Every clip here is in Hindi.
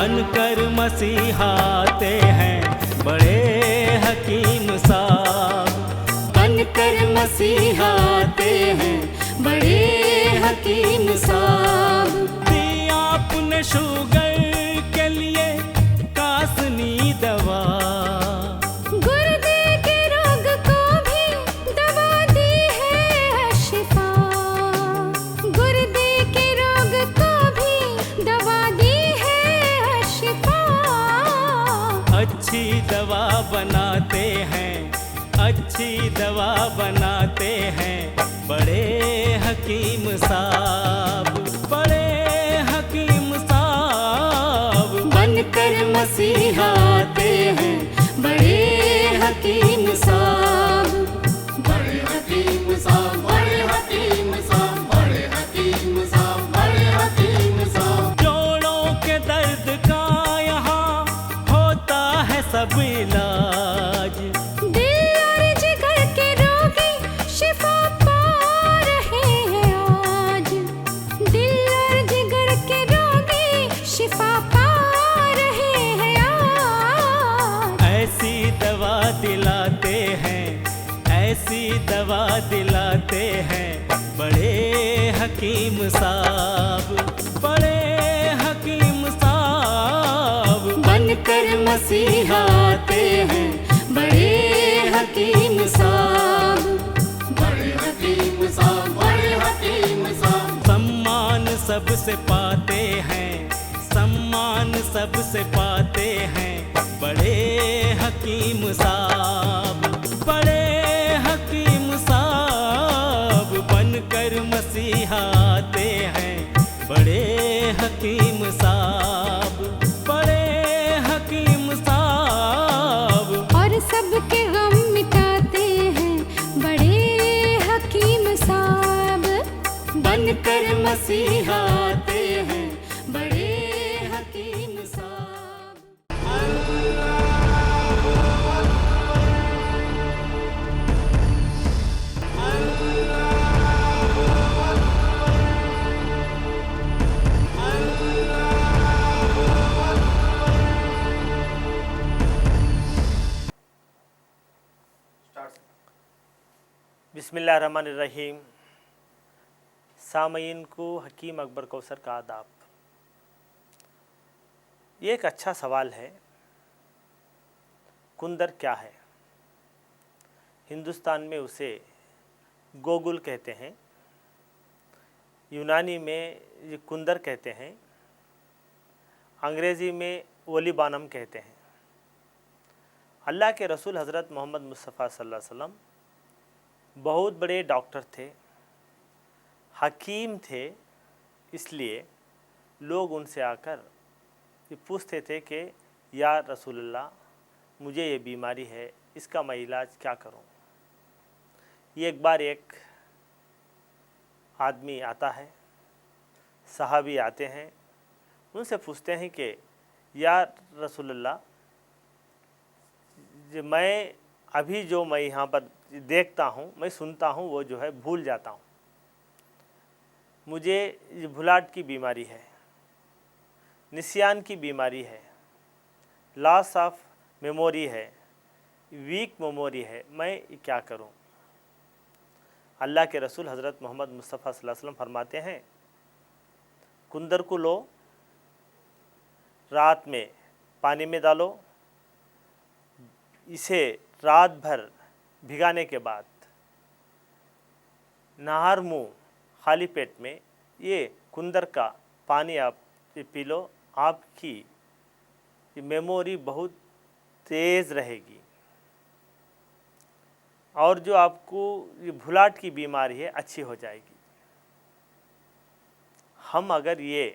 बनकर मसीहाते हैं बड़े हकीम साहब। बनकर मसीहाते हैं बड़े हकीम साहब। दिया आपने शुगर के लिए कासनी दवा, गुर्दे के रोग को भी दवा दी है शिफा। गुर्दे के रोग को भी दवा दी है शिफा। अच्छी दवा बनाते हैं, अच्छी दवा बनाते हैं बड़े हकीम साहब, बड़े हकीम साहब। बनकर मसीहाते हैं बड़े हकीम साहब। बड़े हकीम साहब, बड़े हकीम साहब, बड़े हकीम साहब, बड़े हकीम साहब। जोड़ों के दर्द का यहाँ होता है सब इलाज, दिल और जिगर के रोगी शिफा पा रहे हैं आज। दिल और जिगर के रोगी शिफा पा रहे हैं आज। ऐसी दवा दिलाते हैं, ऐसी दवा दिलाते हैं बड़े हकीम साहब, बड़े हकीम साहब। बनकर मसीहाते हैं बड़े हकीम साहब। बड़े हकीम साहब, बड़े हकीम साहब। सम्मान सबसे पाते हैं, सम्मान सबसे पाते हैं बड़े हकीम साहब, बड़े हकीम साहब। बनकर मसीहाते हैं बड़े हकीम साहब, बड़े हकीम साहब। और सबके गम मिटाते हैं बड़े हकीम साहब। बनकर मसीहाते हैं बड़े हकीम साहब। बिस्मिल्लाहिर्रहमानिर्रहीम। सामईन को हकीम अकबर कौसर का आदाब। ये एक अच्छा सवाल है, कुंदर क्या है? हिंदुस्तान में उसे गोगुल कहते हैं, यूनानी में ये कुंदर कहते हैं, अंग्रेज़ी में ओलिबानम कहते हैं। अल्लाह के रसूल हज़रत मोहम्मद मुस्तफ़ा सल्लल्लाहु अलैहि वसल्लम बहुत बड़े डॉक्टर थे, हकीम थे, इसलिए लोग उनसे आकर ये पूछते थे कि या रसूलल्लाह, मुझे ये बीमारी है, इसका मैं इलाज क्या करूं? ये एक बार एक आदमी आता है, सहाबी आते हैं, उनसे पूछते हैं कि या रसूलल्लाह, मैं अभी जो मैं यहाँ पर देखता हूँ, मैं सुनता हूँ, वो जो है भूल जाता हूँ। मुझे भुलाट की बीमारी है, निस्यान की बीमारी है, लॉस ऑफ मेमोरी है, वीक मेमोरी है, मैं क्या करूँ? अल्लाह के रसूल हज़रत मोहम्मद मुस्तफ़ा सल्लल्लाहु अलैहि वसल्लम फरमाते हैं, कुंदर को लो, रात में पानी में डालो, इसे रात भर भिगाने के बाद नहर मुँह खाली पेट में ये कुंदर का पानी आप पी लो, आपकी मेमोरी बहुत तेज़ रहेगी और जो आपको ये भुलाट की बीमारी है अच्छी हो जाएगी। हम अगर ये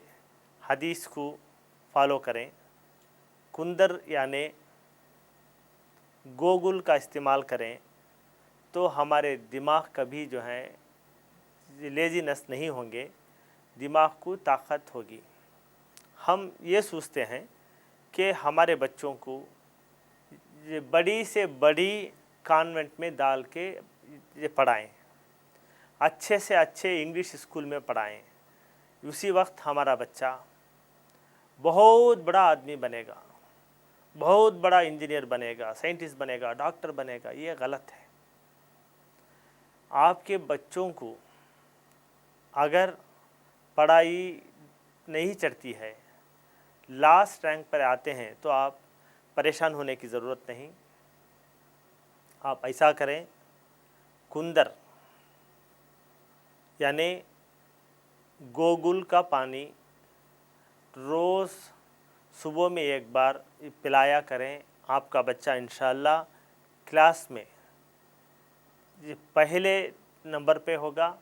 हदीस को फॉलो करें, कुंदर यानी गोगुल का इस्तेमाल करें, तो हमारे दिमाग कभी जो है लेजीनेस नहीं होंगे, दिमाग को ताकत होगी। हम ये सोचते हैं कि हमारे बच्चों को ये बड़ी से बड़ी कॉन्वेंट में डाल के ये पढ़ाएं, अच्छे से अच्छे इंग्लिश स्कूल में पढ़ाएं। उसी वक्त हमारा बच्चा बहुत बड़ा आदमी बनेगा, बहुत बड़ा इंजीनियर बनेगा, साइंटिस्ट बनेगा, डॉक्टर बनेगा, ये गलत है। आपके बच्चों को अगर पढ़ाई नहीं चढ़ती है, लास्ट रैंक पर आते हैं, तो आप परेशान होने की ज़रूरत नहीं। आप ऐसा करें, कुंदर यानी गोगुल का पानी रोज़ सुबह में एक बार पिलाया करें। आपका बच्चा इंशाअल्लाह क्लास में ये पहले नंबर पे होगा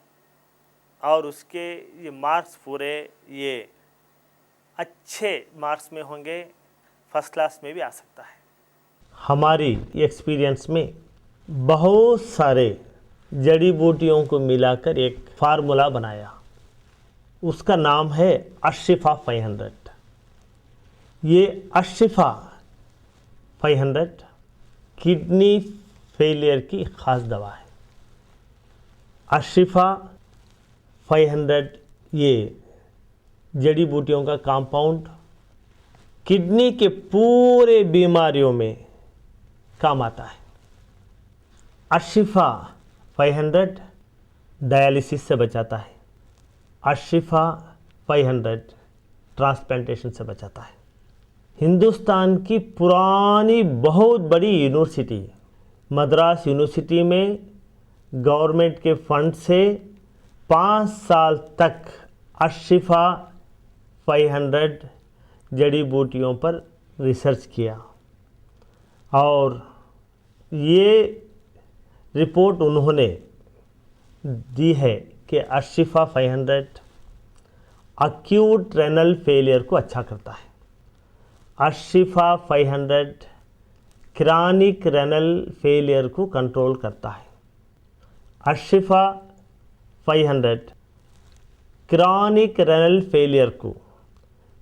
और उसके ये मार्क्स पूरे ये अच्छे मार्क्स में होंगे, फर्स्ट क्लास में भी आ सकता है। हमारी एक्सपीरियंस में बहुत सारे जड़ी बूटियों को मिलाकर एक फार्मूला बनाया, उसका नाम है अशिफा 500। ये अशिफा 500 किडनी फेलियर की ख़ास दवा है। अशिफा 500 ये जड़ी बूटियों का कंपाउंड किडनी के पूरे बीमारियों में काम आता है। अशिफा 500 डायलिसिस से बचाता है। अशिफा 500 ट्रांसप्लांटेशन से बचाता है। हिंदुस्तान की पुरानी बहुत बड़ी यूनिवर्सिटी मद्रास यूनिवर्सिटी में गवर्नमेंट के फंड से 5 साल तक अशिफा 500 जड़ी बूटियों पर रिसर्च किया और ये रिपोर्ट उन्होंने दी है कि अशिफा 500 अक्यूट रेनल फेलियर को अच्छा करता है। अशिफा 500 क्रॉनिक रेनल फेलियर को कंट्रोल करता है। अशिफा 500 क्रॉनिक रेनल फेलियर को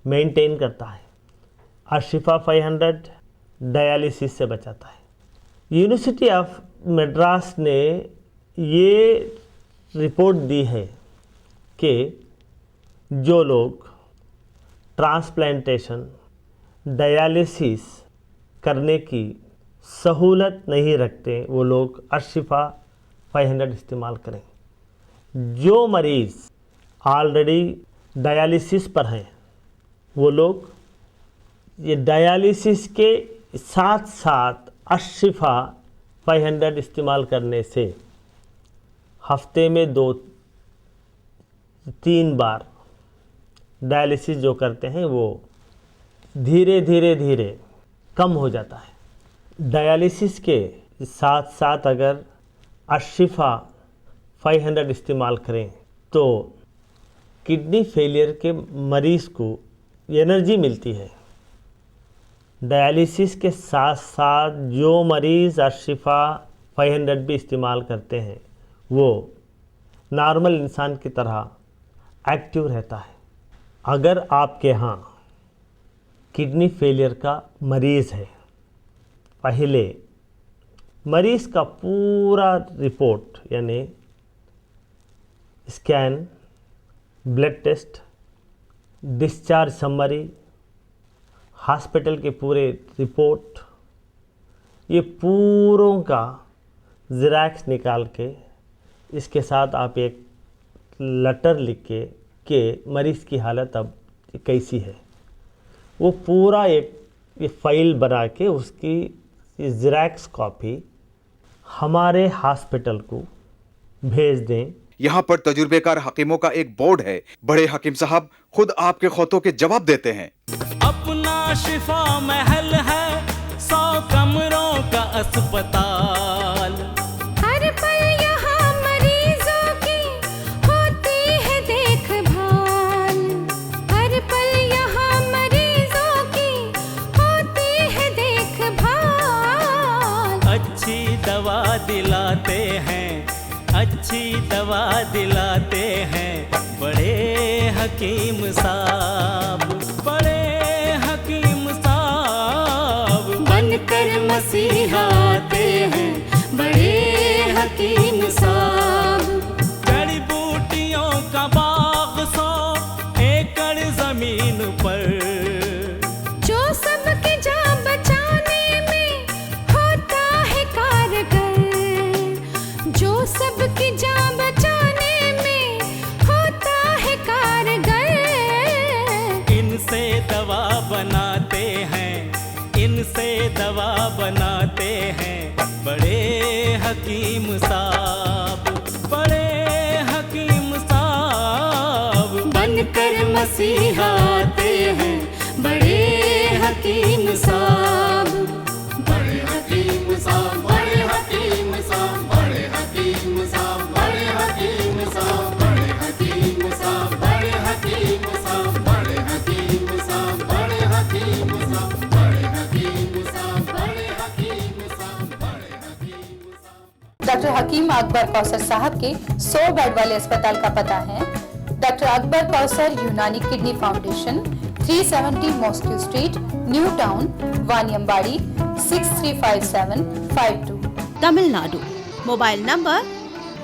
मेंटेन करता है। अशिफा 500 डायलिसिस से बचाता है। यूनिवर्सिटी ऑफ मद्रास ने ये रिपोर्ट दी है कि जो लोग ट्रांसप्लांटेशन डायलिसिस करने की सहूलत नहीं रखते वो लोग अशिफा 500 इस्तेमाल करें। जो मरीज़ ऑलरेडी डायलिसिस पर हैं वो लोग ये डायलिसिस के साथ साथ अशिफा 500 इस्तेमाल करने से हफ्ते में 2-3 बार डायलिसिस जो करते हैं वो धीरे धीरे कम हो जाता है। डायलिसिस के साथ साथ अगर अशिफा 500 इस्तेमाल करें तो किडनी फेलियर के मरीज़ को एनर्जी मिलती है। डायलिसिस के साथ साथ जो मरीज़ अशिफा 500 भी इस्तेमाल करते हैं वो नॉर्मल इंसान की तरह एक्टिव रहता है। अगर आपके यहाँ किडनी फेलियर का मरीज़ है, पहले मरीज़ का पूरा रिपोर्ट यानी scan, blood test, discharge summary, hospital के पूरे रिपोर्ट, ये पूरों का ज़ेरॉक्स निकाल के इसके साथ आप एक लेटर लिख के मरीज़ की हालत अब कैसी है वो पूरा एक फ़ाइल बना के उसकी ज़ेरॉक्स कॉपी हमारे हॉस्पिटल को भेज दें। यहाँ पर तजुर्बेकार हकीमों का एक बोर्ड है। बड़े हकीम साहब खुद आपके खौतों के जवाब देते हैं। अपना शिफा महल है, 100 कमरों का अस्पताल। हर पल यहाँ मरीजों की होती है देखभाल। हर पल यहाँ मरीजों की होती है देखभाल। अच्छी दवा दिलाते हैं, अच्छी दवा दिलाते हैं बड़े हकीम साहब, बड़े हकीम साहब बनकर मसीहा आते हैं बड़े हकीम साहब। जड़ी बूटियों का बाग 100 एकड़ जमीन पर दवा बनाते हैं, इनसे दवा बनाते हैं बड़े हकीम साहब, बड़े हकीम साहब। बनकर मसीहा आते हैं बड़े हकीम साहब। बड़े हकीम साहब, बड़े हकीम साहब, बड़े हकीम साहब, बड़े हकीम साहब, बड़े हकीम साहब, बड़े हकीम साहब, बड़े हकीम साहब, बड़े हकीम साहब, बड़े हकीम साहब, बड़े हकीम साहब, बड़े हकीम साहब। डॉक्टर हकीम अकबर कौसर साहब के 100 बेड वाले अस्पताल का पता है doctor Akbar Kausar Unani kidney foundation, 370 mosque street, new town, Vaniyambadi, 635752, Tamil Nadu. Mobile number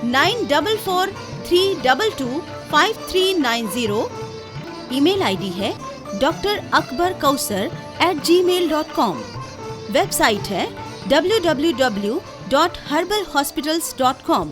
9443225390। Email ID है drakbarkausar@gmail.com। वेबसाइट है www.herbalhospitals.com।